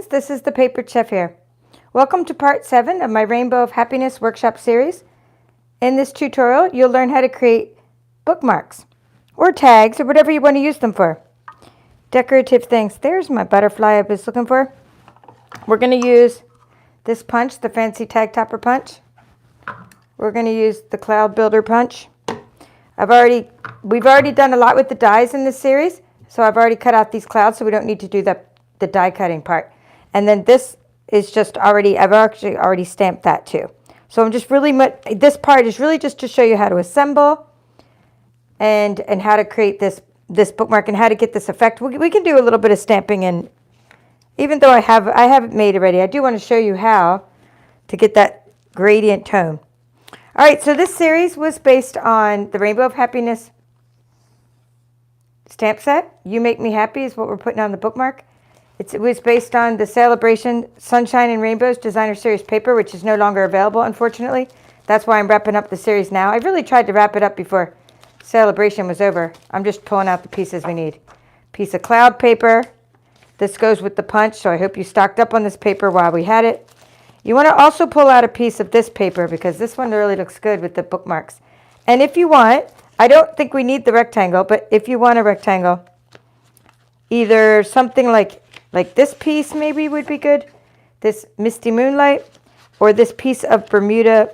friends, this is the Paper Chef here. Welcome to part 7 of my Rainbow of Happiness workshop series. In this tutorial, you'll learn how to create bookmarks or tags or whatever you want to use them for. Decorative things. There's my butterfly I was looking for. We're going to use this punch, the fancy tag topper punch. We're going to use the cloud builder punch. We've already done a lot with the dies in this series, so I've already cut out these clouds, so we don't need to do the die cutting part. And then this is just I've actually already stamped that too. So I'm just this part is really just to show you how to assemble and how to create this bookmark and how to get this effect. We can do a little bit of stamping, and even though I have it made already, I do want to show you how to get that gradient tone. All right, so this series was based on the Rainbow of Happiness stamp set. You Make Me Happy is what we're putting on the bookmark. It was based on the Sale-a-bration Sunshine and Rainbows Designer Series paper, which is no longer available, unfortunately. That's why I'm wrapping up the series now. I really tried to wrap it up before Sale-a-bration was over. I'm just pulling out the pieces we need. Piece of cloud paper. This goes with the punch, so I hope you stocked up on this paper while we had it. You want to also pull out a piece of this paper because this one really looks good with the bookmarks. And if you want, I don't think we need the rectangle, but if you want a rectangle, either something like this piece maybe would be good, this Misty Moonlight, or this piece of Bermuda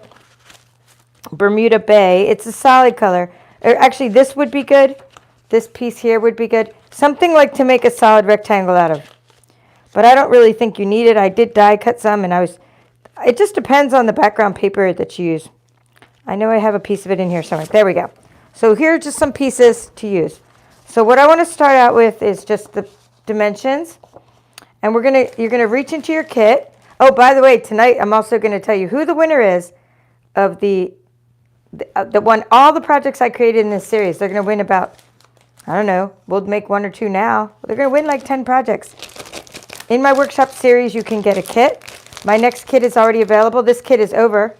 Bay. It's a solid color. Or actually, this would be good. This piece here would be good. Something like to make a solid rectangle out of. But I don't really think you need it. I did die cut some, and it just depends on the background paper that you use. I know I have a piece of it in here somewhere. There we go. So here are just some pieces to use. So what I want to start out with is just the dimensions. And you're gonna reach into your kit. Oh, by the way, tonight I'm also going to tell you who the winner is of the one, all the projects I created in this series. They're going to win about, I don't know, we'll make 1 or 2 now. They're going to win like 10 projects. In my workshop series, you can get a kit. My next kit is already available. This kit is over,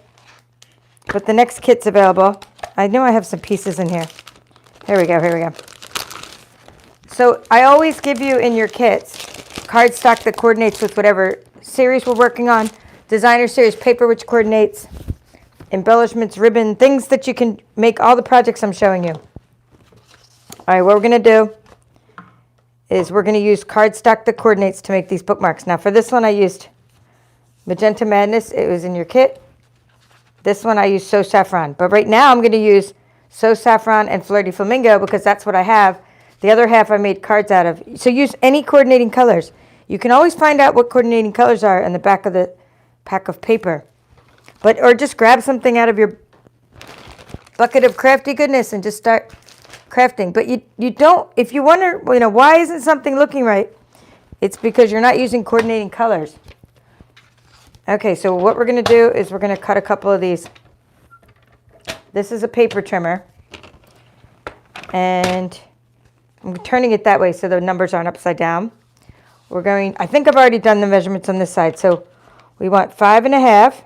but the next kit's available. I know I have some pieces in here. Here we go. So I always give you in your kits cardstock that coordinates with whatever series we're working on, designer series paper which coordinates, embellishments, ribbon, things that you can make all the projects I'm showing you. All right, what we're going to do is we're going to use cardstock that coordinates to make these bookmarks. Now for this one I used Magenta Madness. It was in your kit. This one I used So Saffron. But right now I'm going to use So Saffron and Flirty Flamingo because that's what I have. The other half I made cards out of. So use any coordinating colors. You can always find out what coordinating colors are in the back of the pack of paper. Or just grab something out of your bucket of crafty goodness and just start crafting. But you don't, if you wonder, why isn't something looking right? It's because you're not using coordinating colors. Okay, so what we're going to do is we're going to cut a couple of these. This is a paper trimmer. And I'm turning it that way so the numbers aren't upside down. I think I've already done the measurements on this side. So we want 5.5.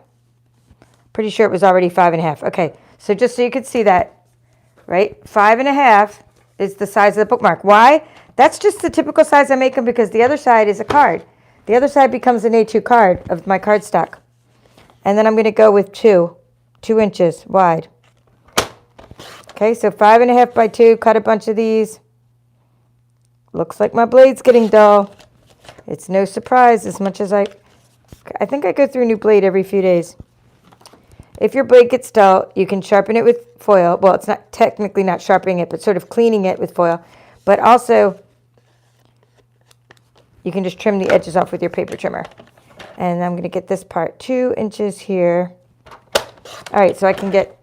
Pretty sure it was already 5.5. Okay, so just so you could see that, right? 5.5 is the size of the bookmark. Why? That's just the typical size I make them because the other side is a card. The other side becomes an A2 card of my cardstock. And then I'm going to go with 2 inches wide. Okay, so 5.5 by 2, cut a bunch of these. Looks like my blade's getting dull. It's no surprise as much as I think I go through a new blade every few days. If your blade gets dull, you can sharpen it with foil. Well, it's not technically not sharpening it, but sort of cleaning it with foil. But also, you can just trim the edges off with your paper trimmer. And I'm going to get this part 2 inches here. All right, so I can get,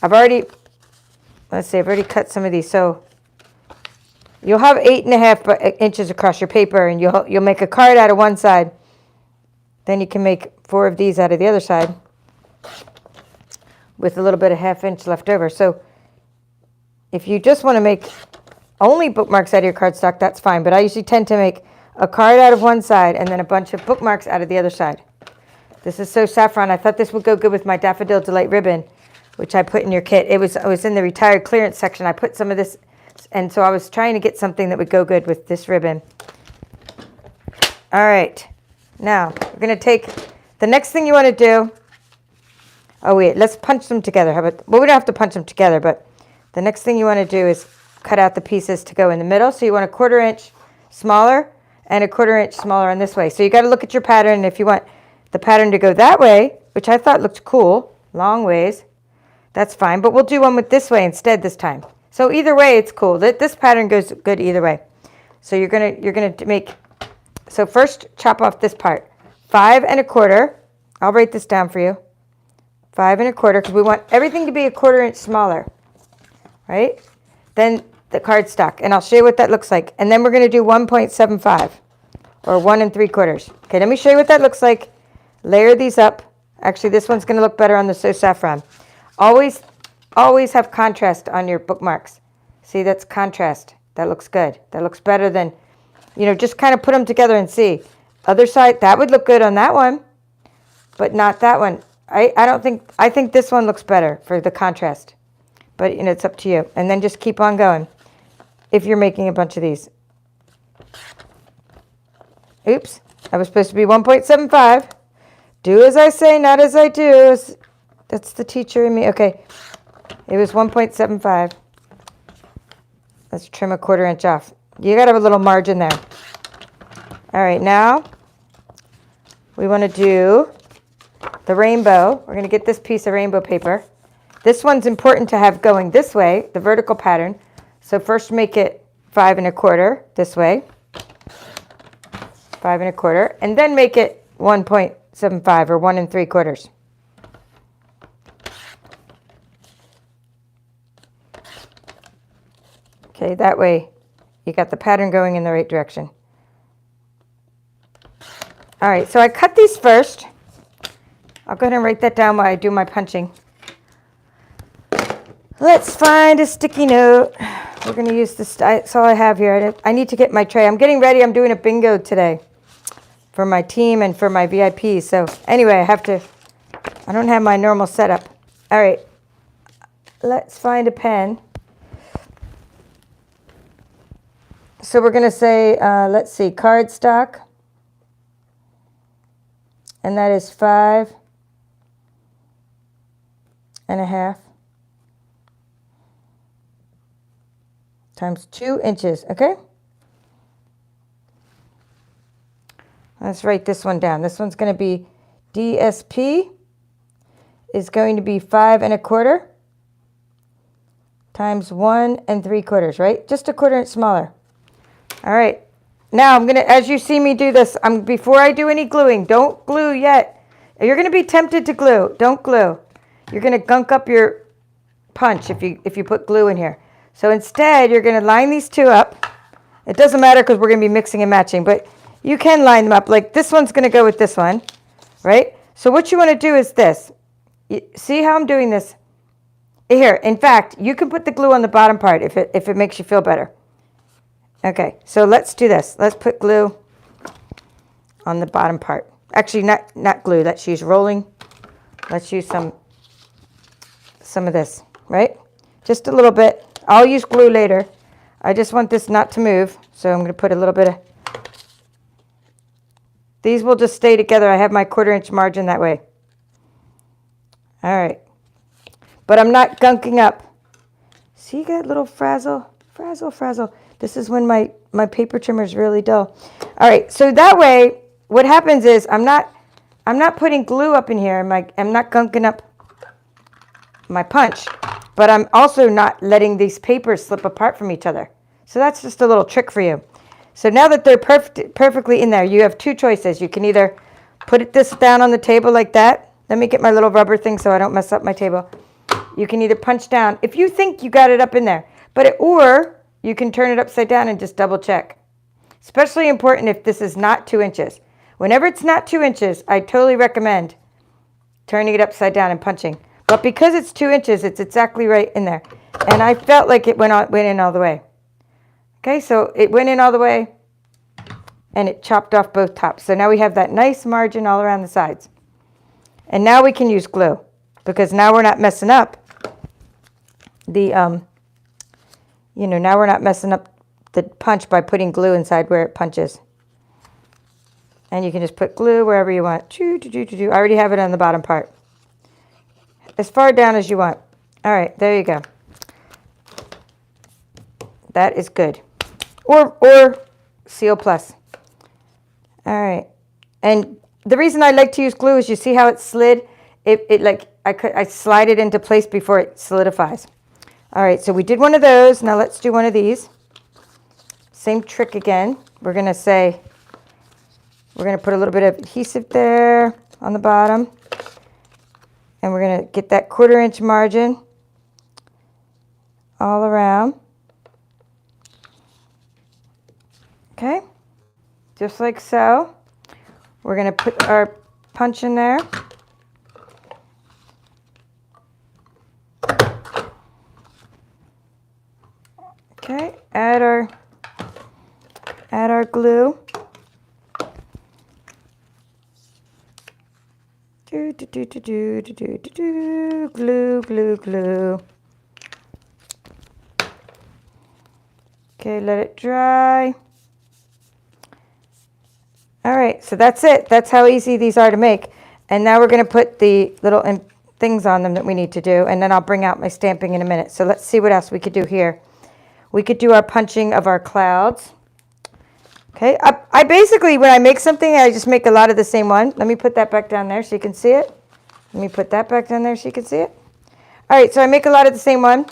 I've already cut some of these. So you'll have 8.5 inches across your paper, and you'll make a card out of one side. Then you can make 4 of these out of the other side with a little bit of 1/2 inch left over. So if you just want to make only bookmarks out of your cardstock, that's fine. But I usually tend to make a card out of one side and then a bunch of bookmarks out of the other side. This is So Saffron. I thought this would go good with my Daffodil Delight ribbon, which I put in your kit. It was in the retired clearance section. I put some of this, and so I was trying to get something that would go good with this ribbon. All right. Now, we're going to take the next thing you want to do. Oh, wait, let's punch them together. How about, well, we don't have to punch them together, but the next thing you want to do is cut out the pieces to go in the middle. So you want a 1/4 inch smaller and a 1/4 inch smaller on this way. So you got to look at your pattern. If you want the pattern to go that way, which I thought looked cool, long ways, that's fine. But we'll do one with this way instead this time. So either way, it's cool. This pattern goes good either way. So you're gonna make. So first, chop off this part. 5 1/4. I'll write this down for you. 5 1/4, because we want everything to be a 1/4 inch smaller, right? Then the cardstock, and I'll show you what that looks like. And then we're going to do 1.75 or 1 3/4. Okay, let me show you what that looks like. Layer these up. Actually, this one's going to look better on the So Saffron. Always have contrast on your bookmarks. See, that's contrast. That looks good. That looks better than, just kind of put them together and see. Other side, that would look good on that one, but not that one. I think this one looks better for the contrast, but it's up to you. And then just keep on going if you're making a bunch of these. Oops, I was supposed to be 1.75. Do as I say, not as I do. That's the teacher in me. Okay, it was 1.75. Let's trim a 1/4 inch off. You got to have a little margin there. All right, now we want to do the rainbow. We're going to get this piece of rainbow paper. This one's important to have going this way, the vertical pattern. So first make it 5 1/4 this way. 5 1/4. And then make it 1.75 or 1 3/4. Okay, that way you got the pattern going in the right direction. All right, so I cut these first. I'll go ahead and write that down while I do my punching. Let's find a sticky note. We're going to use this. That's all I have here. I need to get my tray. I'm getting ready. I'm doing a bingo today for my team and for my VIPs. So anyway, I don't have my normal setup. All right, let's find a pen. So we're going to say, let's see, cardstock. And that is 5 1/2 times 2 inches, okay? Let's write this one down. This one's going to be DSP is going to be 5 1/4 times 1 3/4, right? Just a 1/4 inch smaller. All right. Now I'm going to, as you see me do this, before I do any gluing, don't glue yet. You're going to be tempted to glue. Don't glue. You're going to gunk up your punch if you put glue in here. So instead, you're going to line these two up. It doesn't matter because we're going to be mixing and matching, but you can line them up. Like this one's going to go with this one, right? So what you want to do is this. See how I'm doing this? Here, in fact, you can put the glue on the bottom part if it makes you feel better. Okay, so let's do this. Let's put glue on the bottom part. Actually, not glue. Let's use rolling. Let's use some of this, right? Just a little bit. I'll use glue later. I just want this not to move, so I'm going to put a little bit of... These will just stay together. I have my 1/4 inch margin that way. All right. But I'm not gunking up. See, you got a little frazzle. This is when my paper trimmer is really dull. All right, so that way, what happens is I'm not putting glue up in here. I'm not gunking up my punch, but I'm also not letting these papers slip apart from each other. So that's just a little trick for you. So now that they're perfectly in there, you have two choices. You can either put this down on the table like that. Let me get my little rubber thing so I don't mess up my table. You can either punch down if you think you got it up in there, or you can turn it upside down and just double check. Especially important if this is not 2 inches. Whenever it's not 2 inches, I totally recommend turning it upside down and punching. But because it's 2 inches, it's exactly right in there. And I felt like it went in all the way. Okay, so it went in all the way and it chopped off both tops. So now we have that nice margin all around the sides. And now we can use glue because now we're not messing up the, now we're not messing up the punch by putting glue inside where it punches. And you can just put glue wherever you want. I already have it on the bottom part. As far down as you want. All right, there you go. That is good. Or Seal Plus. All right. And the reason I like to use glue is you see how it slid? It like I slide it into place before it solidifies. All right, so we did one of those. Now let's do one of these. Same trick again. We're going to put a little bit of adhesive there on the bottom. And we're going to get that 1/4 inch margin all around. Okay, just like so. We're going to put our punch in there. Okay, add our glue. Glue. Okay, let it dry. All right, so that's it. That's how easy these are to make. And now we're going to put the little things on them that we need to do, and then I'll bring out my stamping in a minute. So let's see what else we could do here. We could do our punching of our clouds. Okay, I basically, when I make something, I just make a lot of the same one. Let me put that back down there so you can see it. Let me put that back down there so you can see it. All right, so I make a lot of the same one.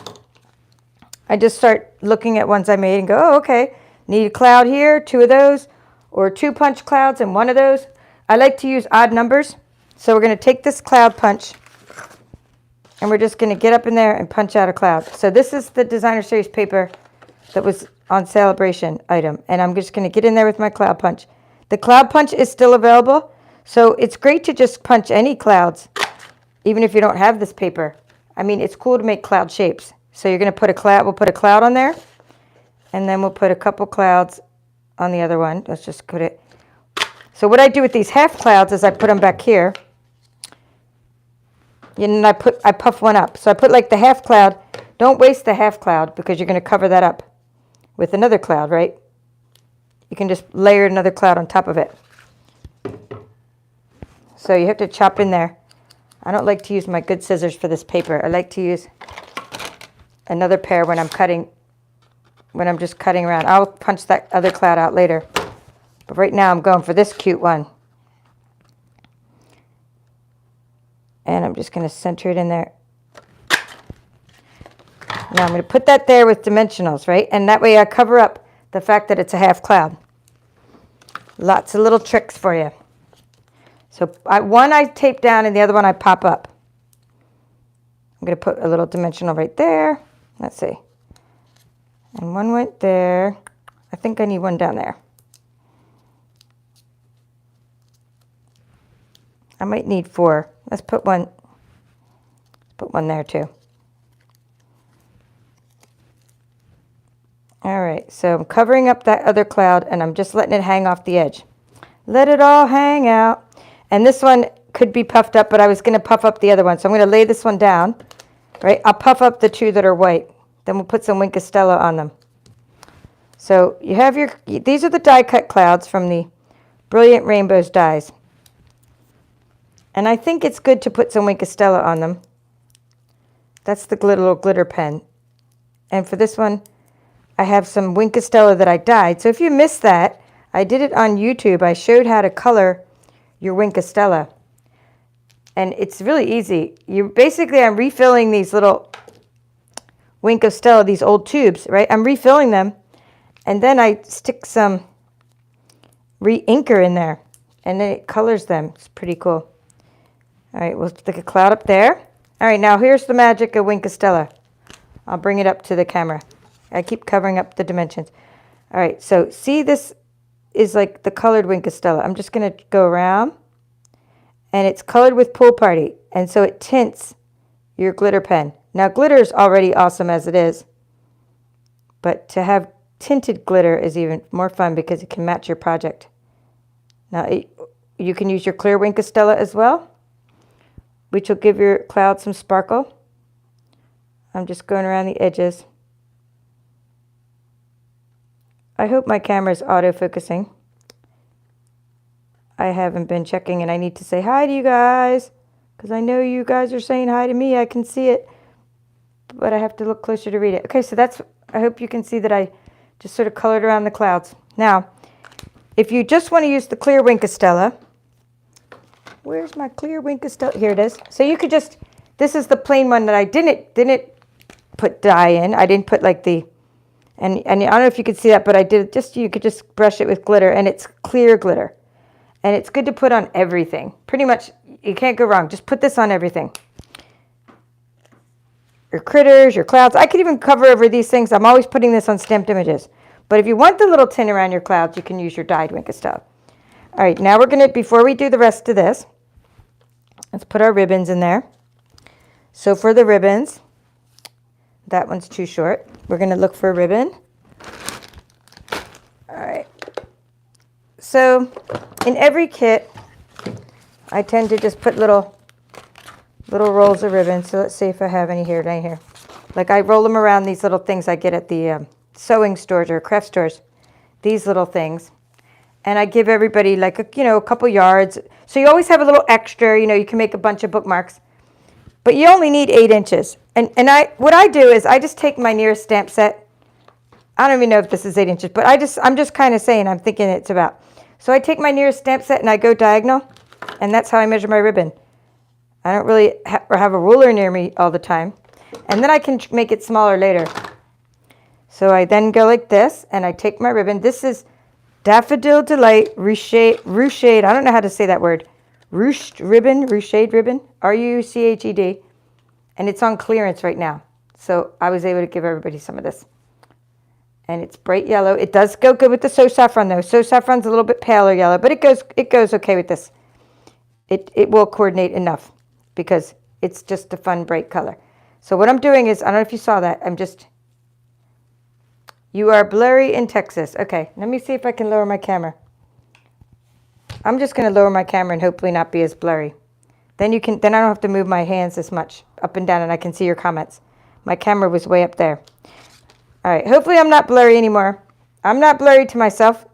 I just start looking at ones I made and go, oh, okay, need a cloud here, 2 of those, or 2 punch clouds and 1 of those. I like to use odd numbers. So we're going to take this cloud punch, and we're just going to get up in there and punch out a cloud. So this is the designer series paper that was on sale-a-bration item, and I'm just going to get in there with my cloud punch. The cloud punch is still available, so it's great to just punch any clouds, even if you don't have this paper. I mean, it's cool to make cloud shapes. So you're going to put a cloud, we'll put a cloud on there, and then we'll put a couple clouds on the other one. Let's just put it. So what I do with these half clouds is I put them back here, and I puff one up. So I put like the half cloud. Don't waste the half cloud because you're going to cover that up with another cloud, right? You can just layer another cloud on top of it. So you have to chop in there. I don't like to use my good scissors for this paper. I like to use another pair when I'm just cutting around. I'll punch that other cloud out later. But right now I'm going for this cute one. And I'm just going to center it in there. Now I'm going to put that there with dimensionals, right? And that way I cover up the fact that it's a half cloud. Lots of little tricks for you. So one I tape down and the other one I pop up. I'm going to put a little dimensional right there. Let's see. And one went there. I think I need one down there. I might need 4. Let's put one there too. All right, so I'm covering up that other cloud and I'm just letting it hang off the edge. Let it all hang out. And this one could be puffed up, but I was going to puff up the other one. So I'm going to lay this one down, right? I'll puff up the 2 that are white. Then we'll put some Wink of Stella on them. So you have these are the die cut clouds from the Brilliant Rainbows dies. And I think it's good to put some Wink of Stella on them. That's the little glitter pen. And for this one, I have some Wink of Stella that I dyed. So if you missed that, I did it on YouTube. I showed how to color your Wink of Stella. And it's really easy. I'm refilling these little Wink of Stella, these old tubes, right? I'm refilling them. And then I stick some re-inker in there. And then it colors them. It's pretty cool. All right, we'll stick a cloud up there. All right, now here's the magic of Wink of Stella. I'll bring it up to the camera. I keep covering up the dimensions. All right, so see, this is like the colored Wink of Stella. I'm just going to go around, and it's colored with Pool Party, and so it tints your glitter pen. Now, glitter is already awesome as it is, but to have tinted glitter is even more fun because it can match your project. Now, you can use your clear Wink of Stella as well, which will give your cloud some sparkle. I'm just going around the edges. I hope my camera is auto-focusing. I haven't been checking, and I need to say hi to you guys because I know you guys are saying hi to me. I can see it, but I have to look closer to read it. Okay, so that's, I hope you can see that I just sort of colored around the clouds. Now, if you just want to use the clear Wink of Stella, where's my clear Wink of Stella? Here it is. So you could just, this is the plain one that I didn't put dye in. I didn't put like the, and I don't know if you could see that, but I did just, you could just brush it with glitter, and it's clear glitter. And it's good to put on everything. Pretty much, you can't go wrong. Just put this on everything. Your critters, your clouds. I could even cover over these things. I'm always putting this on stamped images. But if you want the little tin around your clouds, you can use your dyed Wink of Stella. All right, now we're going to, before we do the rest of this, let's put our ribbons in there. So for the ribbons, that one's too short. We're going to look for a ribbon. All right. So in every kit, I tend to just put little rolls of ribbon. So let's see if I have any here, right here. Like I roll them around these little things I get at the sewing stores or craft stores. These little things. And I give everybody like, a couple yards. So you always have a little extra, you can make a bunch of bookmarks. But you only need 8 inches. And what I do is I just take my nearest stamp set. I don't even know if this is 8 inches, but I'm just kind of saying, I'm thinking it's about. So I take my nearest stamp set and I go diagonal, and that's how I measure my ribbon. I don't really have a ruler near me all the time. And then I can make it smaller later. So I then go like this, and I take my ribbon. This is Daffodil Delight Ruched. I don't know how to say that word. Ruched ribbon, Ruched, and it's on clearance right now. So I was able to give everybody some of this. And it's bright yellow. It does go good with the So Saffron though. So Saffron's a little bit paler yellow, but it goes okay with this. It will coordinate enough because it's just a fun bright color. So what I'm doing is, I don't know if you saw that, you are blurry in Texas. Okay, let me see if I can lower my camera. I'm just going to lower my camera and hopefully not be as blurry. Then I don't have to move my hands as much up and down, and I can see your comments. My camera was way up there. All right, hopefully I'm not blurry anymore. I'm not blurry to myself.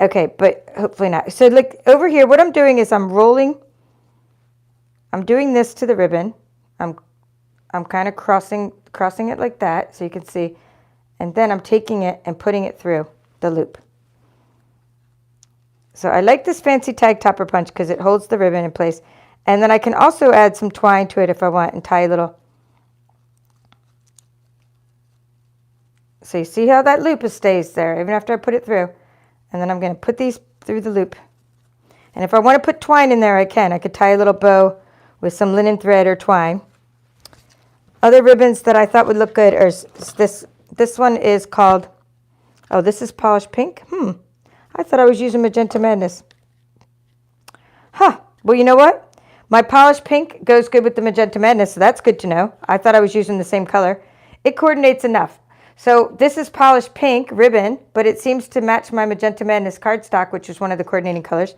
Okay, but hopefully not. So like over here, what I'm doing is I'm doing this to the ribbon. I'm kind of crossing it like that so you can see. And then I'm taking it and putting it through the loop. So I like this fancy tag topper punch because it holds the ribbon in place. And then I can also add some twine to it if I want and tie a little. So you see how that loop stays there even after I put it through. And then I'm going to put these through the loop. And if I want to put twine in there, I can. I could tie a little bow with some linen thread or twine. Other ribbons that I thought would look good are this. This one is called, oh, this is polished pink. I thought I was using Magenta Madness. Well, you know what? My polished pink goes good with the Magenta Madness, so that's good to know. I thought I was using the same color. It coordinates enough. So this is polished pink ribbon, but it seems to match my Magenta Madness cardstock, which is one of the coordinating colors.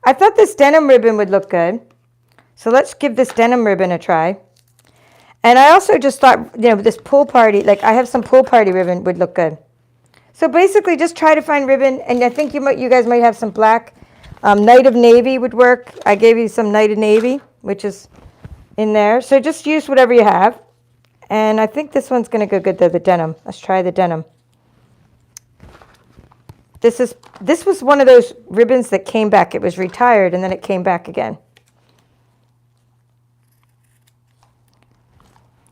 I thought this denim ribbon would look good. So let's give this denim ribbon a try. And I also just thought, this pool party, like I have some pool party ribbon would look good. So basically just try to find ribbon, and I think you guys might have some black. Night of Navy would work. I gave you some Night of Navy, which is in there. So just use whatever you have. And I think this one's going to go good though, the denim. Let's try the denim. This was one of those ribbons that came back. It was retired and then it came back again.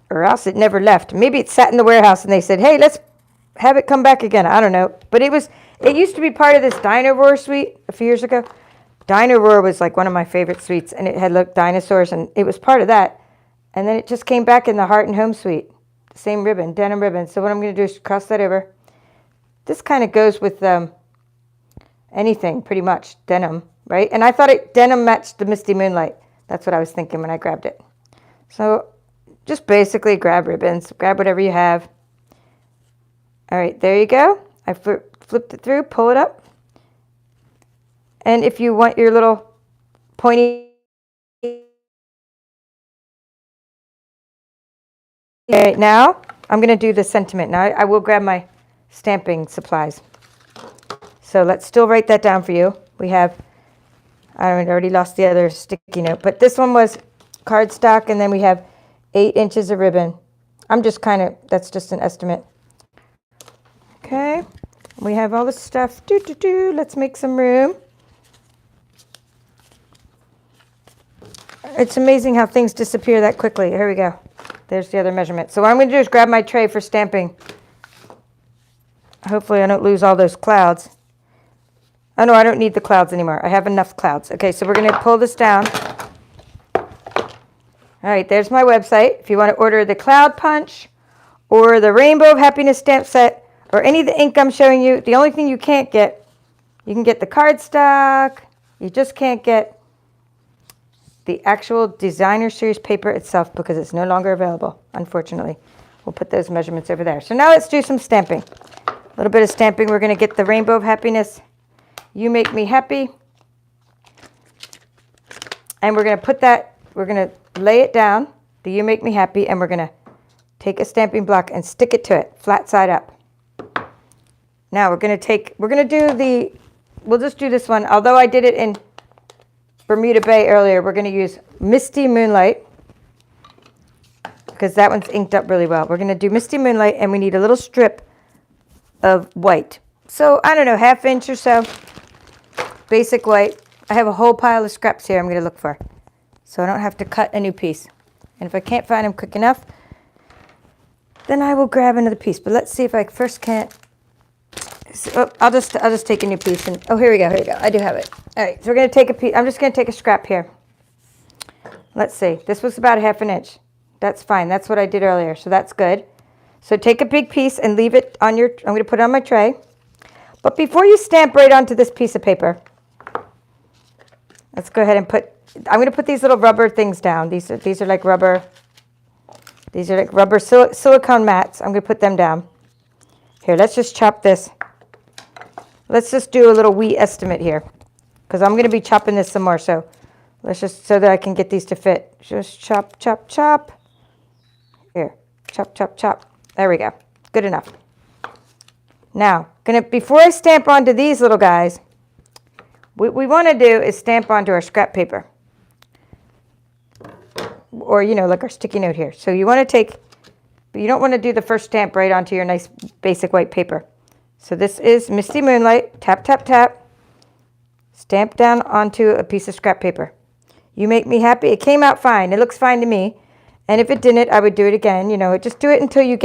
Or else it never left. Maybe it sat in the warehouse and they said, hey, let's have it come back again. I don't know. But it used to be part of this Dino Roar suite a few years ago. Dino Roar was like one of my favorite suites, and it had dinosaurs, and it was part of that. And then it just came back in the Heart and Home suite. The same ribbon, denim ribbon. So what I'm going to do is cross that over. This kind of goes with anything, pretty much, denim, right? And I thought denim matched the Misty Moonlight. That's what I was thinking when I grabbed it. So just basically grab ribbons. Grab whatever you have. All right, there you go. I flipped it through, pull it up. And if you want your little pointy... Okay, now I'm going to do the sentiment. Now I will grab my stamping supplies. So let's still write that down for you. We have I already lost the other sticky note, but this one was cardstock, and then we have 8 inches of ribbon. I'm just that's just an estimate. Okay, we have all the stuff. Let's make some room. It's amazing how things disappear that quickly. Here we go. There's the other measurement. So what I'm going to do is grab my tray for stamping. Hopefully I don't lose all those clouds. Oh no, I don't need the clouds anymore. I have enough clouds. Okay, so we're going to pull this down. All right, there's my website. If you want to order the Cloud Punch or the Rainbow of Happiness stamp set or any of the ink I'm showing you, the only thing you can't get, you can get the cardstock. You just can't get the actual designer series paper itself because it's no longer available, unfortunately. We'll put those measurements over there. So now let's do some stamping. A little bit of stamping. We're going to get the Rainbow of Happiness. You Make Me Happy. And we're going to put that, we're going to lay it down, the You Make Me Happy, and we're going to take a stamping block and stick it to it, flat side up. Now we're going to do we'll just do this one. Although I did it in Bermuda Bay earlier, we're going to use Misty Moonlight because that one's inked up really well. We're going to do Misty Moonlight, and we need a little strip of white. So, I don't know, 1/2 inch or so. Basic white. I have a whole pile of scraps here I'm going to look for, so I don't have to cut a new piece. And if I can't find them quick enough, then I will grab another piece. But let's see if I first can't. So, I'll just take a new piece. And oh, here we go. I do have it. All right, so we're going to take a piece. I'm just going to take a scrap here. Let's see. This was about 1/2 inch. That's fine. That's what I did earlier, so that's good. So take a big piece and leave it on your, I'm going to put it on my tray. But before you stamp right onto this piece of paper, let's go ahead and I'm going to put these little rubber things down. These are like rubber. These are like rubber silicone mats. I'm going to put them down. Here, let's just chop this. Let's just do a little wee estimate here, because I'm going to be chopping this some more. So let's just, so that I can get these to fit. Just chop, chop, chop. Here, chop, chop, chop. There we go. Good enough. Now, before I stamp onto these little guys, what we want to do is stamp onto our scrap paper. Or, like our sticky note here. So you want to take, but you don't want to do the first stamp right onto your nice basic white paper. So this is Misty Moonlight, tap, tap, tap, stamp down onto a piece of scrap paper. You Make Me Happy. It came out fine. It looks fine to me. And if it didn't, I would do it again. Just do it until you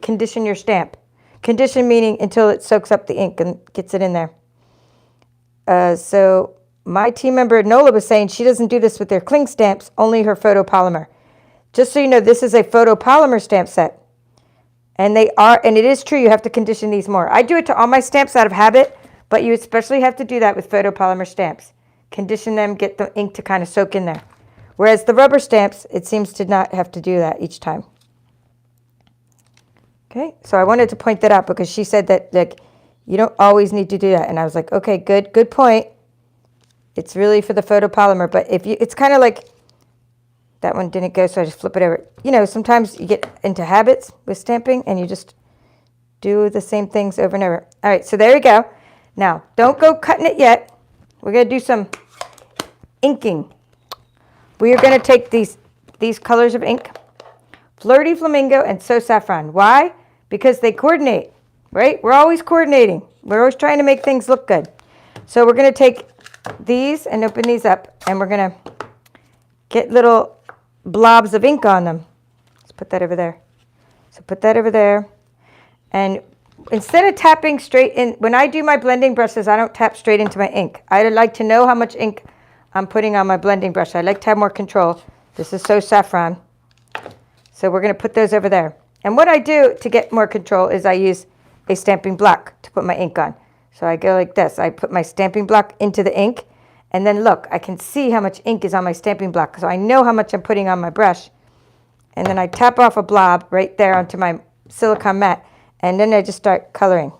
condition your stamp. Condition meaning until it soaks up the ink and gets it in there. So my team member Nola was saying she doesn't do this with their cling stamps, only her photopolymer. Just so you know, this is a photopolymer stamp set. And it is true, you have to condition these more. I do it to all my stamps out of habit, but you especially have to do that with photopolymer stamps. Condition them, get the ink to kind of soak in there. Whereas the rubber stamps, it seems to not have to do that each time. Okay, so I wanted to point that out because she said that you don't always need to do that. And I was like, okay, good point. It's really for the photopolymer, but it's kind of like, that one didn't go, so I just flip it over. Sometimes you get into habits with stamping and you just do the same things over and over. All right, so there we go. Now, don't go cutting it yet. We're going to do some inking. We are going to take these colors of ink, Flirty Flamingo and So Saffron. Why? Because they coordinate, right? We're always coordinating. We're always trying to make things look good. So we're going to take these and open these up, and we're going to get little blobs of ink on them. Let's put that over there. So put that over there. And instead of tapping straight in, when I do my blending brushes, I don't tap straight into my ink. I like to know how much ink I'm putting on my blending brush. I like to have more control. This is So Saffron. So we're going to put those over there. And what I do to get more control is I use a stamping block to put my ink on. So I go like this. I put my stamping block into the ink. And then look, I can see how much ink is on my stamping block. So I know how much I'm putting on my brush. And then I tap off a blob right there onto my silicone mat. And then I just start coloring.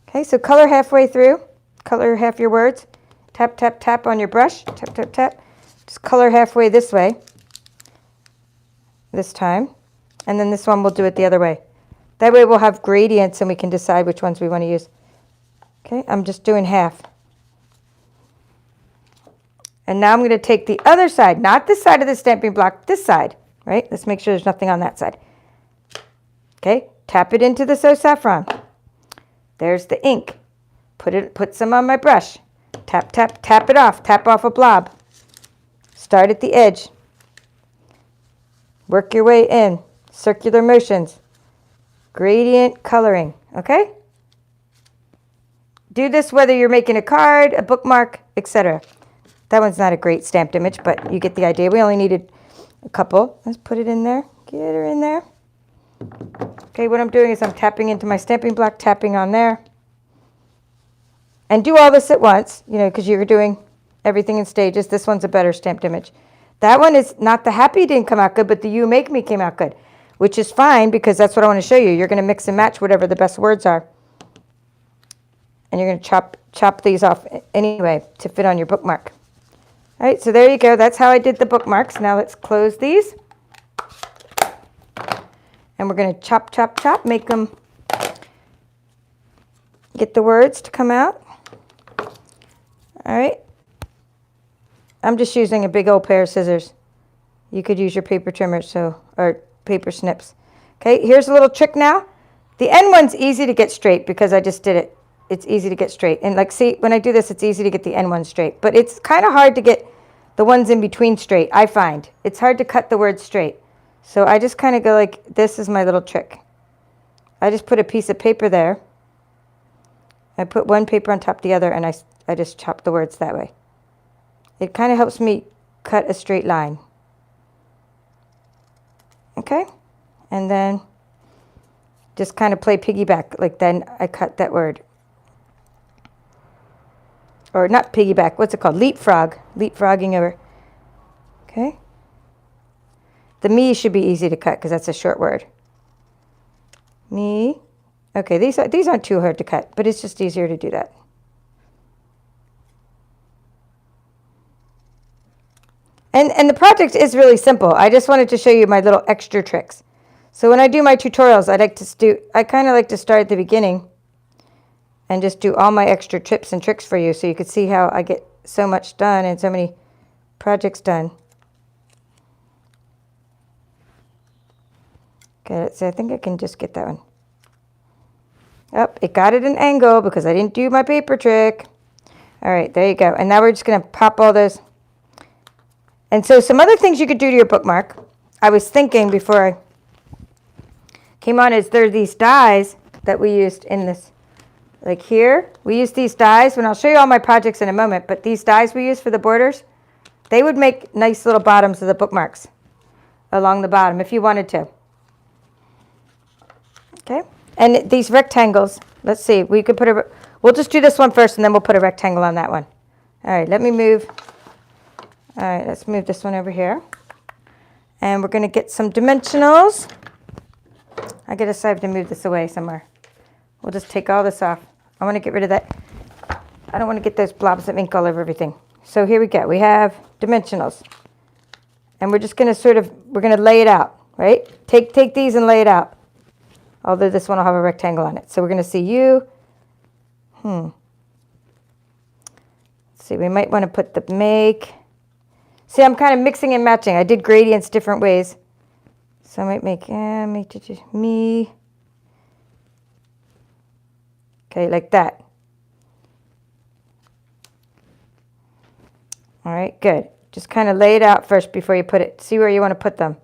Okay, so color halfway through. Color half your words. Tap, tap, tap on your brush. Tap, tap, tap. Just color halfway this way. This time. And then this one we'll do it the other way. That way we'll have gradients and we can decide which ones we want to use. Okay, I'm just doing half. And now I'm going to take the other side, not this side of the stamping block, this side, right? Let's make sure there's nothing on that side. Okay, tap it into the So Saffron. There's the ink. Put some on my brush. Tap, tap, tap it off. Tap off a blob. Start at the edge. Work your way in. Circular motions. Gradient coloring, okay? Do this whether you're making a card, a bookmark, etc. That one's not a great stamped image, but you get the idea. We only needed a couple. Let's put it in there. Get her in there. Okay, what I'm doing is I'm tapping into my stamping block, tapping on there. And do all this at once, you know, because you're doing everything in stages. This one's a better stamped image. That one is not the happy didn't come out good, but the you make me came out good, which is fine because that's what I want to show you. You're going to mix and match whatever the best words are. And you're going to chop these off anyway to fit on your bookmark. All right, so there you go. That's how I did the bookmarks. Now let's close these. And we're going to chop, chop, chop, make them, get the words to come out. All right. I'm just using a big old pair of scissors. You could use your paper trimmer, or paper snips. Okay, here's a little trick now. The end one's easy to get straight because I just did it. It's easy to get straight. And like, see, when I do this, it's easy to get the end one straight. But it's kind of hard to get the ones in between straight, I find. It's hard to cut the words straight. So I just kind of go like, this is my little trick. I just put a piece of paper there. I put one paper on top of the other, and I just chop the words that way. It kind of helps me cut a straight line. Okay? And then just kind of play piggyback, like then I cut that word. Or not piggyback, what's it called? Leapfrog. Leapfrogging over. Okay? The me should be easy to cut because that's a short word. Me. Okay, these aren't too hard to cut, but it's just easier to do that. And the project is really simple. I just wanted to show you my little extra tricks. So when I do my tutorials, I kind of like to start at the beginning and just do all my extra tips and tricks for you so you could see how I get so much done and so many projects done. Okay, so I think I can just get that one. Oh, it got it an angle because I didn't do my paper trick. All right, there you go. And now we're just going to pop all those. And so some other things you could do to your bookmark, I was thinking before I came on, is there are these dies that we used in this. Like here, we use these dies, and I'll show you all my projects in a moment, but these dies we use for the borders, they would make nice little bottoms of the bookmarks along the bottom if you wanted to. Okay, and these rectangles, let's see, we could we'll just do this one first and then we'll put a rectangle on that one. All right, let me move. All right, let's move this one over here. And we're going to get some dimensionals. I got to decide to move this away somewhere. We'll just take all this off. I want to get rid of that. I don't want to get those blobs of ink all over everything. So here we go. We have dimensionals. And we're just going to we're going to lay it out, right? Take these and lay it out. Although this one will have a rectangle on it. So we're going to see you. Let's see, we might want to put the make. See, I'm kind of mixing and matching. I did gradients different ways. So I might make me. Okay, like that. All right, good. Just kind of lay it out first before you put it. See where you want to put them.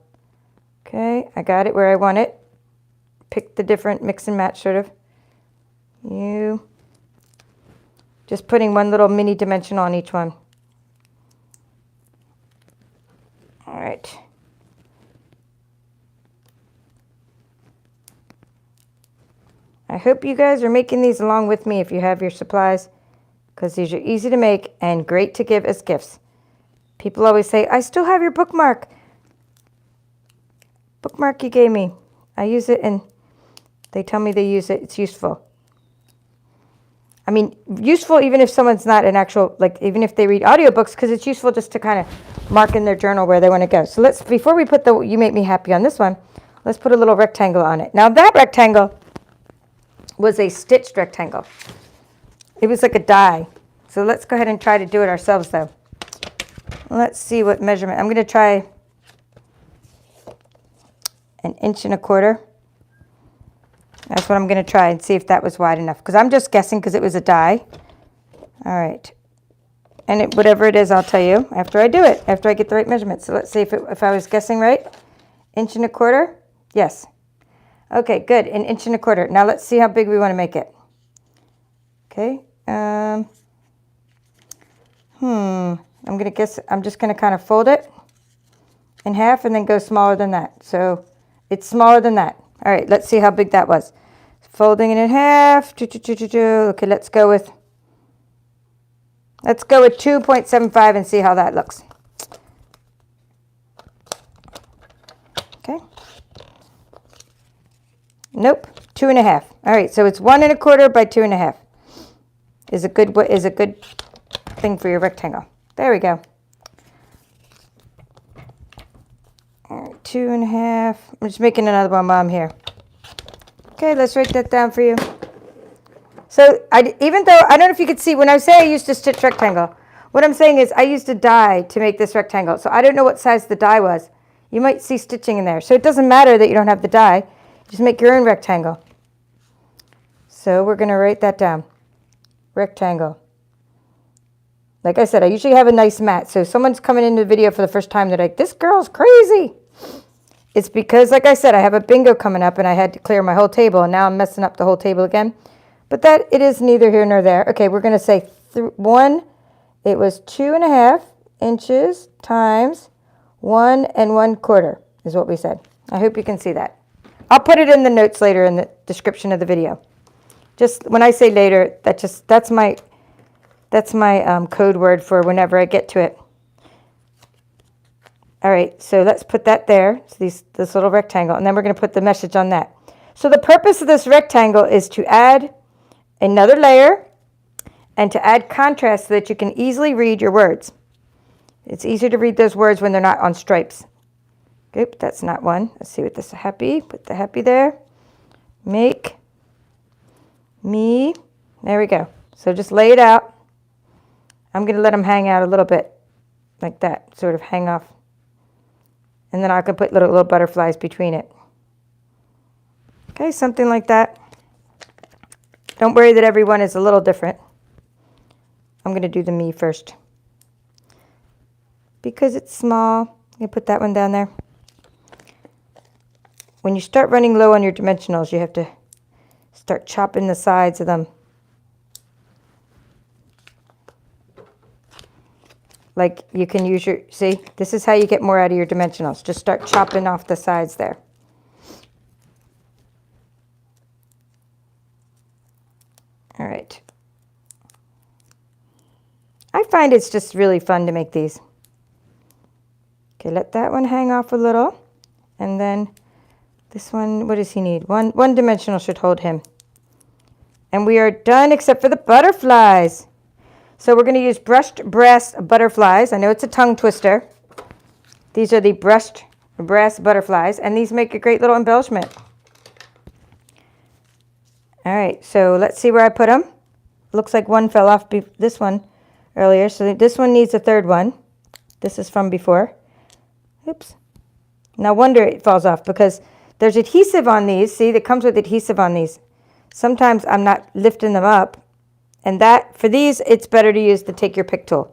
Okay, I got it where I want it. Pick the different mix and match sort of. You. Just putting one little mini dimensional on each one. All right. I hope you guys are making these along with me if you have your supplies, because these are easy to make and great to give as gifts. People always say, I still have your bookmark. Bookmark you gave me. I use it and they tell me they use it. It's useful. I mean, useful even if someone's not an actual, like even if they read audiobooks, because it's useful just to kind of mark in their journal where they want to go. So let's, before we put the You Make Me Happy on this one, let's put a little rectangle on it. Now that rectangle was a stitched rectangle. It was like a die. So let's go ahead and try to do it ourselves though. Let's see what measurement. I'm going to try 1.25 inches. That's what I'm going to try and see if that was wide enough. Because I'm just guessing because it was a die. All right. And whatever it is, I'll tell you after I do it, after I get the right measurement. So let's see if I was guessing right. 1.25 inches? Yes. Okay, good. 1.25 inches. Now let's see how big we want to make it. Okay. I'm going to guess, I'm just going to kind of fold it in half and then go smaller than that. So it's smaller than that. All right, let's see how big that was. Folding it in half. Okay, let's go with 2.75 and see how that looks. Okay. Nope, 2.5. All right, so it's 1.25 by 2.5. Is a good thing for your rectangle. There we go. All right, 2.5. I'm just making another one while I'm here. Okay, let's write that down for you. So even though, I don't know if you could see, when I say I used a stitch rectangle, what I'm saying is I used a die to make this rectangle. So I don't know what size the die was. You might see stitching in there. So it doesn't matter that you don't have the die. Just make your own rectangle. So we're going to write that down. Rectangle. Like I said, I usually have a nice mat. So if someone's coming into the video for the first time, they're like, this girl's crazy. It's because, like I said, I have a bingo coming up and I had to clear my whole table. And now I'm messing up the whole table again. But it is neither here nor there. Okay, we're going to say it was 2.5 inches times 1 1/4 is what we said. I hope you can see that. I'll put it in the notes later in the description of the video. Just when I say later, that's my code word for whenever I get to it. All right, so let's put that there. So this little rectangle, and then we're going to put the message on that. So the purpose of this rectangle is to add another layer and to add contrast so that you can easily read your words. It's easier to read those words when they're not on stripes. Oop, that's not one. Let's see what this is. Happy. Put the happy there. Make me. There we go. So just lay it out. I'm going to let them hang out a little bit like that, sort of hang off. And then I can put little butterflies between it. Okay, something like that. Don't worry that every one is a little different. I'm going to do the me first. Because it's small, I'm going to put that one down there. When you start running low on your dimensionals, you have to start chopping the sides of them. Like you can use see, this is how you get more out of your dimensionals. Just start chopping off the sides there. All right. I find it's just really fun to make these. Okay, let that one hang off a little. And then this one, what does he need? One dimensional should hold him. And we are done except for the butterflies. So we're going to use brushed brass butterflies. I know it's a tongue twister. These are the brushed brass butterflies, and these make a great little embellishment. All right, so let's see where I put them. Looks like one fell off this one earlier, so this one needs a third one. This is from before. Oops. No wonder it falls off because there's adhesive on these. See, that comes with adhesive on these. Sometimes I'm not lifting them up. And for these, it's better to use the take your pick tool.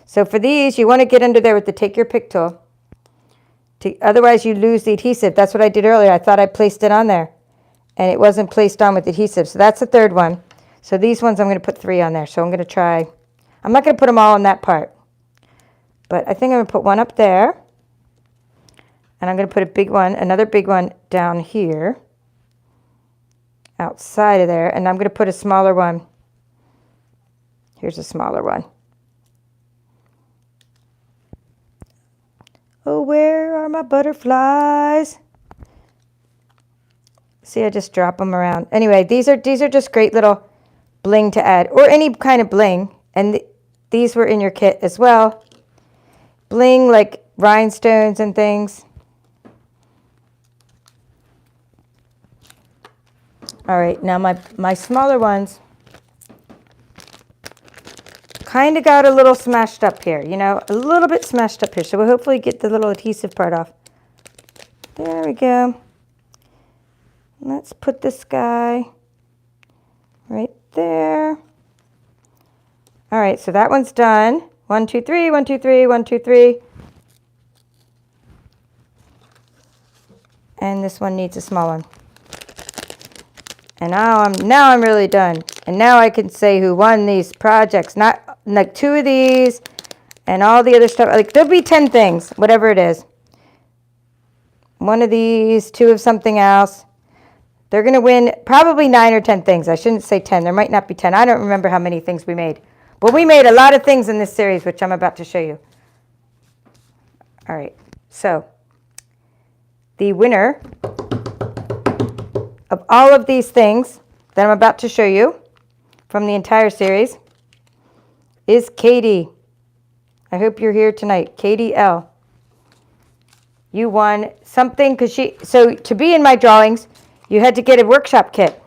So for these, you want to get under there with the take your pick tool. Otherwise, you lose the adhesive. That's what I did earlier. I thought I placed it on there. And it wasn't placed on with adhesive. So that's the third one. So these ones, I'm going to put 3 on there. So I'm going to try. I'm not going to put them all on that part. But I think I'm going to put one up there. And I'm going to put a big one, another big one down here. Outside of there. And I'm going to put a smaller one. Here's a smaller one. Oh, where are my butterflies? See, I just drop them around. Anyway, these are just great little bling to add, or any kind of bling. And these were in your kit as well. Bling like rhinestones and things. All right, now my smaller ones kind of got a little smashed up here, you know, a little bit smashed up here. So we'll hopefully get the little adhesive part off. There we go. Let's put this guy right there. All right, so that one's done. 1, 2, 3, 1, 2, 3, 1, 2, 3. And this one needs a small one. And now I'm really done. And now I can say who won these projects. Not like 2 of these and all the other stuff. Like there'll be 10 things, whatever it is. 1 of these, 2 of something else. They're going to win probably 9 or 10 things. I shouldn't say 10. There might not be 10. I don't remember how many things we made. But we made a lot of things in this series, which I'm about to show you. All right. So the winner of all of these things that I'm about to show you from the entire series is Katie. I hope you're here tonight. Katie L. You won something because so to be in my drawings, you had to get a workshop kit.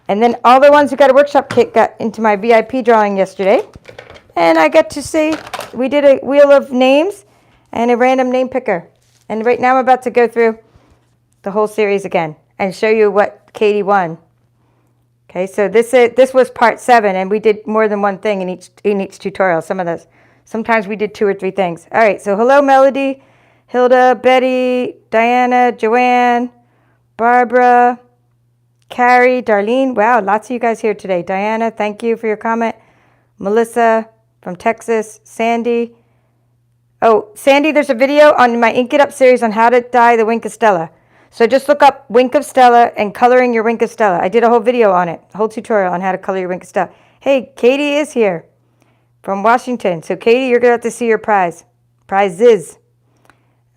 And then all the ones who got a workshop kit got into my VIP drawing yesterday. And I got to see, we did a wheel of names and a random name picker. And right now I'm about to go through the whole series again and show you what Katie won. Okay, so this was part 7, and we did more than one thing in each tutorial. Sometimes we did 2 or 3 things. All right, so hello Melody, Hilda, Betty, Diana, Joanne, Barbara, Carrie, Darlene. Wow, lots of you guys here today. Diana, thank you for your comment. Melissa from Texas. Sandy. Oh, Sandy, there's a video on my Ink It Up series on how to dye the Wink of Stella. So just look up Wink of Stella and coloring your Wink of Stella. I did a whole video on it, a whole tutorial on how to color your Wink of Stella. Hey, Katie is here from Washington. So Katie, you're going to have to see your prizes.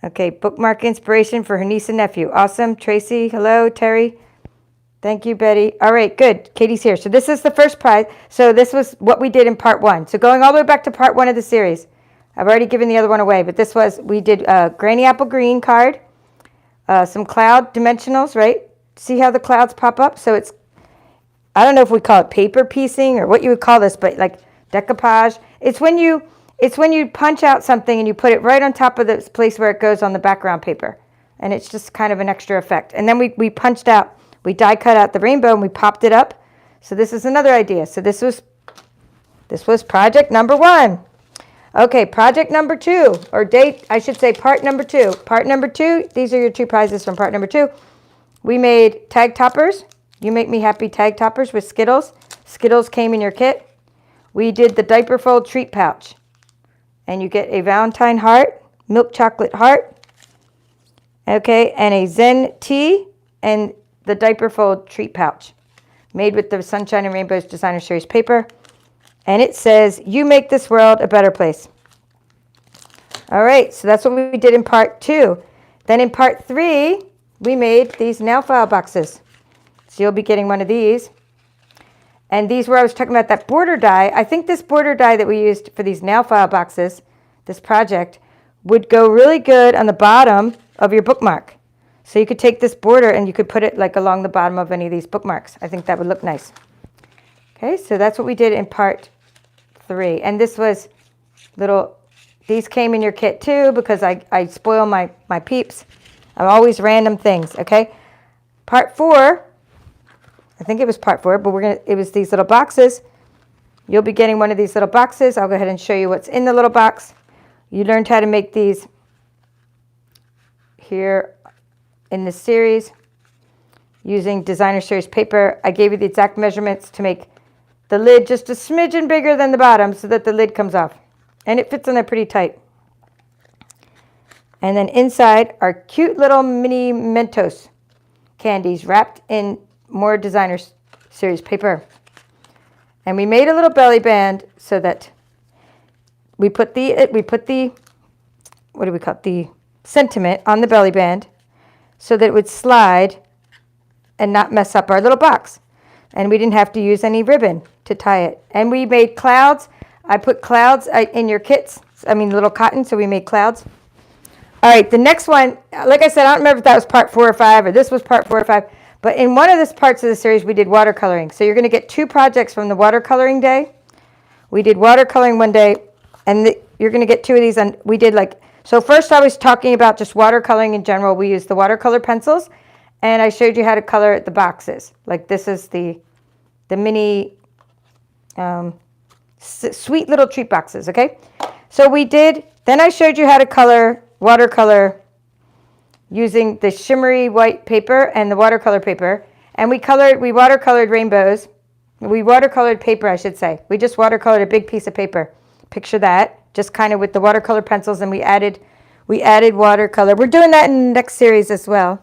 Okay, bookmark inspiration for her niece and nephew. Awesome. Tracy, hello. Terry, thank you. Betty. All right, good. Katie's here. So this is the first prize. So this was what we did in part 1. So going all the way back to part 1 of the series. I've already given the other one away, but we did Granny Apple Green card, some cloud dimensionals, right? See how the clouds pop up? So I don't know if we call it paper piecing or what you would call this, but like decoupage. It's when you punch out something and you put it right on top of the place where it goes on the background paper. And it's just kind of an extra effect. And then we die cut out the rainbow and we popped it up. So this is another idea. So this was project number 1. Okay, project number 2, I should say part number 2. Part number 2, these are your 2 prizes from part number 2. We made tag toppers. You Make Me Happy tag toppers with Skittles. Skittles came in your kit. We did the diaper fold treat pouch. And you get a Valentine heart, milk chocolate heart, okay, and a Zen tea and the diaper fold treat pouch made with the Sunshine and Rainbows Designer Series paper. And it says, you make this world a better place. All right, so that's what we did in part 2. Then in part 3, we made these nail file boxes. So you'll be getting one of these. And these where I was talking about that border die. I think this border die that we used for these nail file boxes, this project, would go really good on the bottom of your bookmark. So you could take this border and you could put it like along the bottom of any of these bookmarks. I think that would look nice. Okay, so that's what we did in part 3. And this was these came in your kit too because I spoil my peeps. I'm always random things, okay? Part 4, I think it was part 4, but it was these little boxes. You'll be getting one of these little boxes. I'll go ahead and show you what's in the little box. You learned how to make these here in this series using Designer Series paper. I gave you the exact measurements to make the lid just a smidgen bigger than the bottom so that the lid comes off. And it fits in there pretty tight. And then inside are cute little mini Mentos candies wrapped in more Designer Series paper. And we made a little belly band so that we put the what do we call it? The sentiment on the belly band so that it would slide and not mess up our little box. And we didn't have to use any ribbon to tie it. And we made clouds. I put clouds in your kits. Little cotton, so we made clouds. All right, the next one, like I said, I don't remember if that was part 4 or 5 or this was part 4 or 5. But in one of the parts of the series, we did watercoloring. So you're going to get 2 projects from the watercoloring day. We did watercoloring one day, and you're going to get 2 of these. And we did like, so first I was talking about just watercoloring in general. We used the watercolor pencils, and I showed you how to color the boxes. Like this is the mini sweet little treat boxes, okay? So we did, then I showed you how to color watercolor using the shimmery white paper and the watercolor paper. And we watercolored rainbows. We watercolored paper, I should say. We just watercolored a big piece of paper. Picture that, just kind of with the watercolor pencils, and we added watercolor. We're doing that in the next series as well.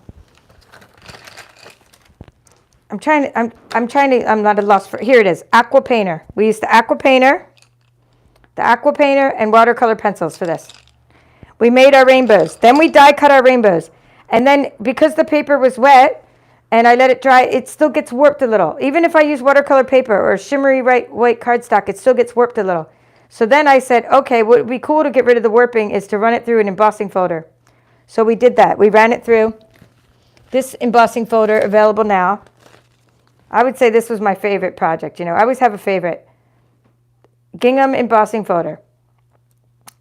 I'm not at a loss for, here it is, aqua painter. We used the aqua painter and watercolor pencils for this. We made our rainbows. Then we die cut our rainbows. And then because the paper was wet and I let it dry, it still gets warped a little. Even if I use watercolor paper or shimmery white cardstock, it still gets warped a little. So then I said, okay, what would be cool to get rid of the warping is to run it through an embossing folder. So we did that. We ran it through this embossing folder, available now. I would say this was my favorite project. You know, I always have a favorite. Gingham embossing folder.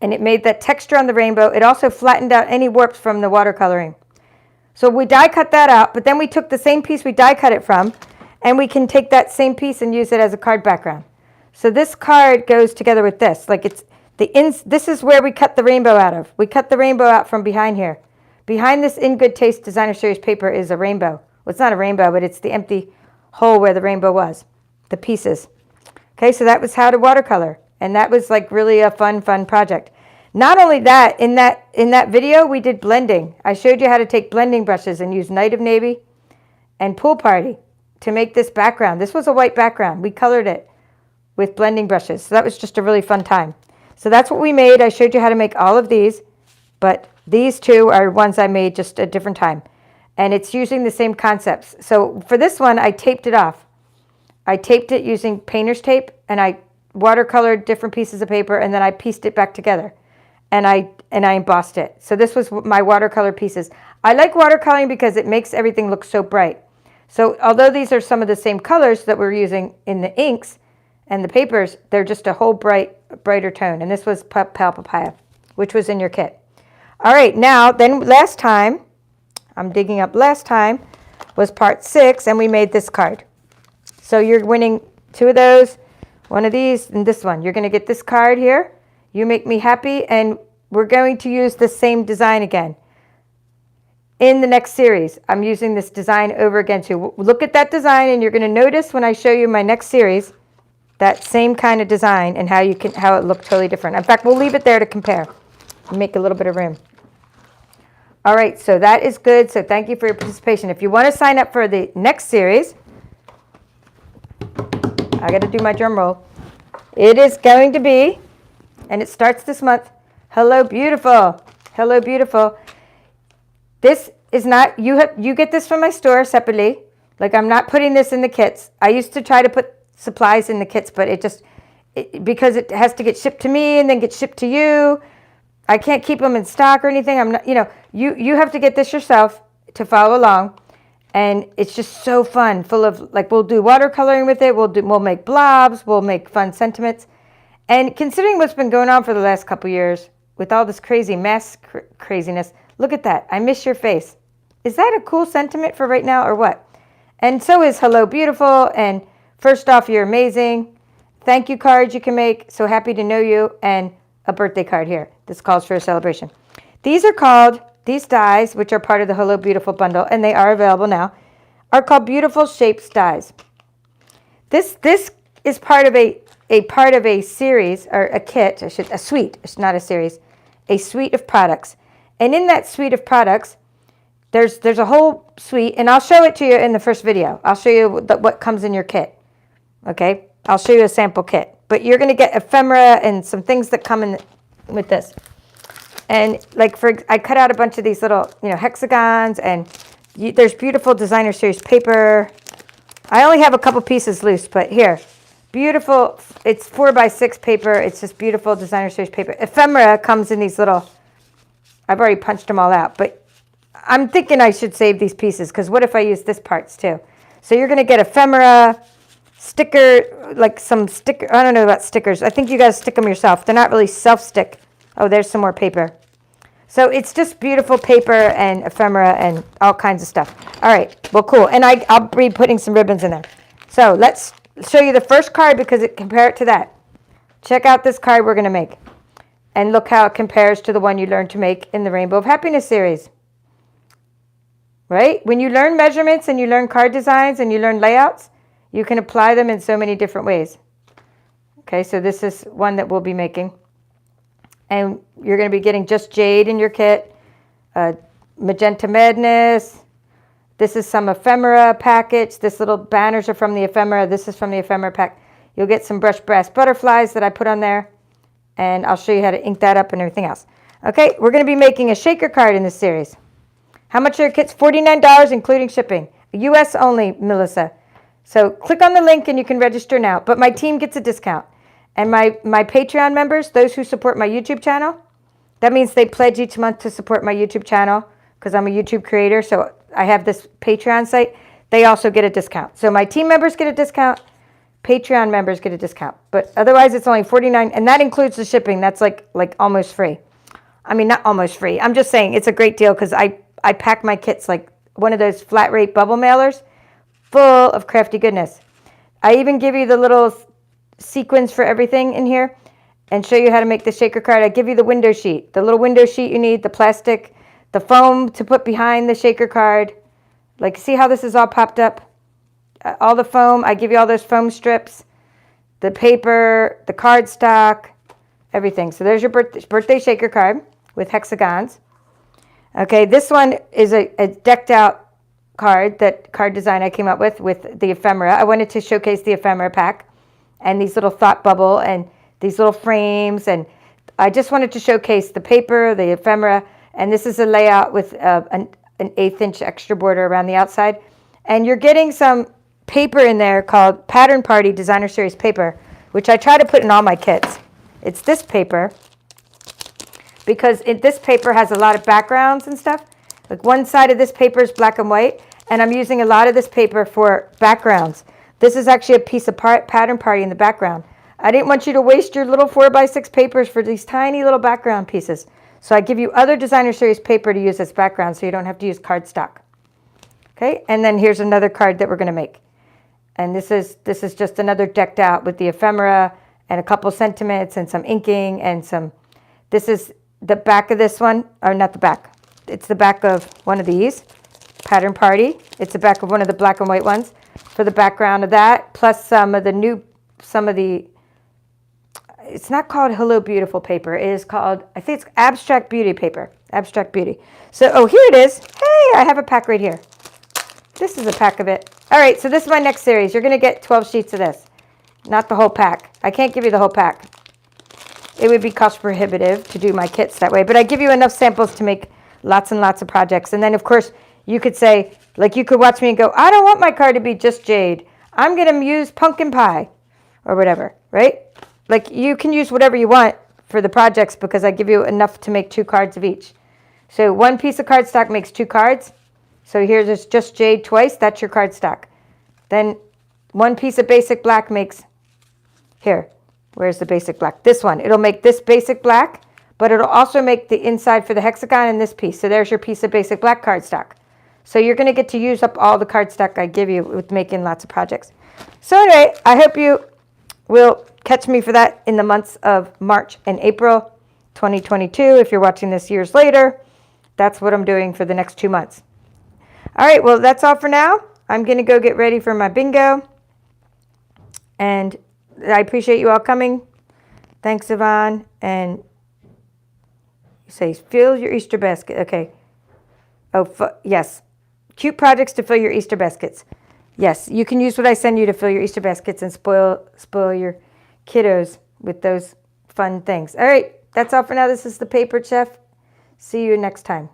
And it made that texture on the rainbow. It also flattened out any warps from the watercoloring. So we die cut that out, but then we took the same piece we die cut it from, and we can take that same piece and use it as a card background. So this card goes together with this. Like it's this is where we cut the rainbow out of. We cut the rainbow out from behind here. Behind this In Good Taste Designer Series paper is a rainbow. Well, it's not a rainbow, but it's the empty hole where the rainbow was, the pieces. Okay, so that was how to watercolor, and that was like really a fun project. Not only that, in that video we did blending. I showed you how to take blending brushes and use Night of Navy and Pool Party to make this background. This was a white background. We colored it with blending brushes. So that was just a really fun time. So that's what we made. I showed you how to make all of these, but these 2 are ones I made just a different time. And it's using the same concepts. So for this one, I taped it off. I taped it using painter's tape, and I watercolored different pieces of paper, and then I pieced it back together. And I embossed it. So this was my watercolor pieces. I like watercoloring because it makes everything look so bright. So although these are some of the same colors that we're using in the inks and the papers, they're just a whole brighter tone. And this was Pal Papaya, which was in your kit. All right, now, then last time, I'm digging up last time, was part 6, and we made this card. So you're winning 2 of those, 1 of these, and this one. You're going to get this card here. You Make Me Happy, and we're going to use the same design again. In the next series, I'm using this design over again too. Look at that design, and you're going to notice when I show you my next series, that same kind of design and how it looked totally different. In fact, we'll leave it there to compare and make a little bit of room. All right, so that is good. So thank you for your participation. If you want to sign up for the next series, I got to do my drum roll. It is going to be, and it starts this month, Hello Beautiful. Hello Beautiful. This is not, you get this from my store separately. Like, I'm not putting this in the kits. I used to try to put supplies in the kits, but because it has to get shipped to me and then get shipped to you, I can't keep them in stock or anything. I'm not, you have to get this yourself to follow along. And it's just so fun, full of, like, we'll do watercoloring with it. We'll make blobs. We'll make fun sentiments. And considering what's been going on for the last couple years with all this crazy mass craziness, look at that. I miss your face. Is that a cool sentiment for right now or what? And so is Hello Beautiful. And first off, you're amazing. Thank you cards you can make. So happy to know you. And a birthday card here. This calls for a celebration. These are called, these dies, which are part of the Hello Beautiful bundle, and they are available now, are called Beautiful Shapes dies. This is part of a series, or a kit, a suite. It's not a series, a suite of products. And in that suite of products, there's a whole suite, and I'll show it to you in the first video. I'll show you what comes in your kit. Okay, I'll show you a sample kit, but you're going to get ephemera and some things that come in with this. And like I cut out a bunch of these little, hexagons, and there's beautiful designer series paper. I only have a couple pieces loose, but here, beautiful. It's 4x6 paper. It's just beautiful designer series paper. Ephemera comes in these little. I've already punched them all out, but I'm thinking I should save these pieces because what if I use this parts too? So you're going to get ephemera, sticker, like some sticker. I don't know about stickers. I think you guys stick them yourself. They're not really self-stick. Oh, there's some more paper. So it's just beautiful paper and ephemera and all kinds of stuff. All right, well, cool. And I'll be putting some ribbons in there. So let's show you the first card because compare it to that. Check out this card we're going to make. And look how it compares to the one you learned to make in the Rainbow of Happiness series. Right? When you learn measurements and you learn card designs and you learn layouts, you can apply them in so many different ways. Okay, so this is one that we'll be making. And you're going to be getting just jade in your kit, magenta madness. This is some ephemera package. This little banners are from the ephemera. This is from the ephemera pack. You'll get some brushed brass butterflies that I put on there. And I'll show you how to ink that up and everything else. Okay, we're going to be making a shaker card in this series. How much are your kits? $49, including shipping. US only, Melissa. So click on the link and you can register now. But my team gets a discount. And my Patreon members, those who support my YouTube channel, that means they pledge each month to support my YouTube channel because I'm a YouTube creator. So I have this Patreon site. They also get a discount. So my team members get a discount. Patreon members get a discount. But otherwise, it's only $49. And that includes the shipping. That's like almost free. I mean, not almost free. I'm just saying it's a great deal because I pack my kits like one of those flat rate bubble mailers full of crafty goodness. I even give you the little sequins for everything in here and show you how to make the shaker card. I give you the window sheet, the little window sheet you need, the plastic, the foam to put behind the shaker card. Like, see how this is all popped up? All the foam. I give you all those foam strips, the paper, the cardstock, everything. So there's your birthday shaker card with hexagons. Okay, this one is a decked out card, that card design I came up with the ephemera. I wanted to showcase the ephemera pack and these little thought bubble and these little frames. And I just wanted to showcase the paper, the ephemera, and this is a layout with an 1/8 inch extra border around the outside. And you're getting some paper in there called Pattern Party Designer Series paper, which I try to put in all my kits. It's this paper because this paper has a lot of backgrounds and stuff. Like one side of this paper is black and white, and I'm using a lot of this paper for backgrounds. This is actually a piece of Pattern Party in the background. I didn't want you to waste your little 4x6 papers for these tiny little background pieces. So I give you other Designer Series paper to use as background so you don't have to use cardstock. Okay, and then here's another card that we're going to make. And this is just another decked out with the ephemera and a couple sentiments and some inking and some, this is the back of this one, or not the back. It's the back of one of these, Pattern Party. It's the back of one of the black and white ones for the background of that, plus some of the, it's not called Hello Beautiful paper. It is called, I think it's Abstract Beauty paper, Abstract Beauty. So, oh, here it is. Hey, I have a pack right here. This is a pack of it. All right, so this is my next series. You're going to get 12 sheets of this, not the whole pack. I can't give you the whole pack. It would be cost prohibitive to do my kits that way, but I give you enough samples to make lots and lots of projects. And then, of course, you could say, like, you could watch me and go, I don't want my card to be just jade. I'm going to use pumpkin pie or whatever, right? Like, you can use whatever you want for the projects because I give you enough to make 2 cards of each. So one piece of cardstock makes 2 cards. So here's just jade twice. That's your cardstock. Then one piece of basic black makes, here, where's the basic black? This one. It'll make this basic black, but it'll also make the inside for the hexagon in this piece. So there's your piece of basic black cardstock. So you're going to get to use up all the cardstock I give you with making lots of projects. So anyway, I hope you will catch me for that in the months of March and April 2022. If you're watching this years later, that's what I'm doing for the next 2 months. All right, well, that's all for now. I'm going to go get ready for my bingo. And I appreciate you all coming. Thanks, Yvonne. And you say, fill your Easter basket. Okay. Oh, yes. Cute projects to fill your Easter baskets. Yes, you can use what I send you to fill your Easter baskets and spoil your kiddos with those fun things. All right, that's all for now. This is the Paper Chef. See you next time.